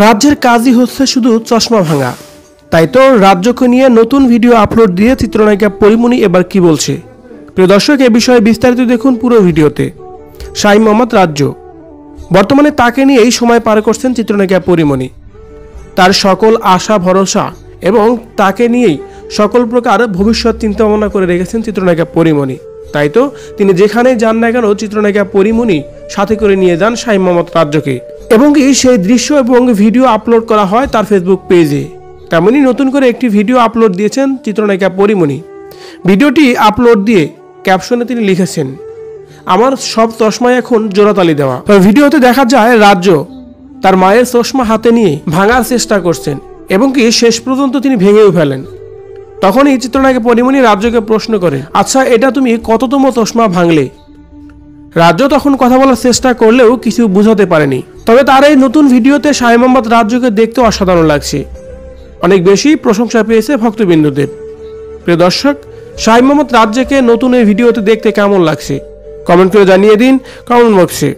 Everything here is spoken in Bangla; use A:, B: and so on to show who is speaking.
A: রাজ্যের কাজই হচ্ছে শুধু চশমা ভাঙা। তাই তো রাজ্যকে নিয়ে নতুন ভিডিও আপলোড দিয়ে চিত্রনায়িকা পরীমনি এবার কি বলছে। প্রিয় দর্শক, এ বিষয়ে বিস্তারিত দেখুন পুরো ভিডিওতে। শাহীন মোহাম্মদ রাজ্য বর্তমানে তাকে নিয়েই সময় পার করছেন চিত্রনায়িকা পরীমনি। তার সকল আশা ভরসা এবং তাকে নিয়েই সকল প্রকার ভবিষ্যৎ চিন্তা ভাবনা করে রেখেছেন চিত্রনায়িকা পরীমনি। তাই তো তিনি যেখানেই যান না কেন চিত্রনায়িকা পরীমনি সাথে করে নিয়ে যান শাহীন মোহাম্মদ রাজ্যকে, এবং কি সেই দৃশ্য এবং ভিডিও আপলোড করা হয় তার ফেসবুক পেজে। তেমনই নতুন করে একটি ভিডিও আপলোড দিয়েছেন চিত্রনায়িকা পরীমনি। ভিডিওটি আপলোড দিয়ে ক্যাপশনে তিনি লিখেছেন, আমার সব চশমায় এখন জোড়াতালি দেওয়া। ভিডিওতে দেখা যায় রাজ্য তার মায়ের চশমা হাতে নিয়ে ভাঙার চেষ্টা করছেন এবং কি শেষ পর্যন্ত তিনি ভেঙেও ফেলেন। তখনই চিত্রনায়িকা পরীমনি রাজ্যকে প্রশ্ন করেন, আচ্ছা এটা তুমি কততম চশমা ভাঙলে? রাজ্য তখন কথা বলার চেষ্টা করলেও কিছু বুঝাতে পারেনি। তবে তার এই নতুন ভিডিওতে শাহীন মোহাম্মদ রাজ্যকে দেখতে অসাধারণ লাগছে, অনেক বেশি প্রশংসা পেয়েছে ভক্তবৃন্দদের। প্রিয় দর্শক, শাহীন মোহাম্মদ রাজ্যকে নতুন এই ভিডিওতে দেখতে কেমন লাগছে কমেন্ট করে জানিয়ে দিন কমেন্ট বক্সে।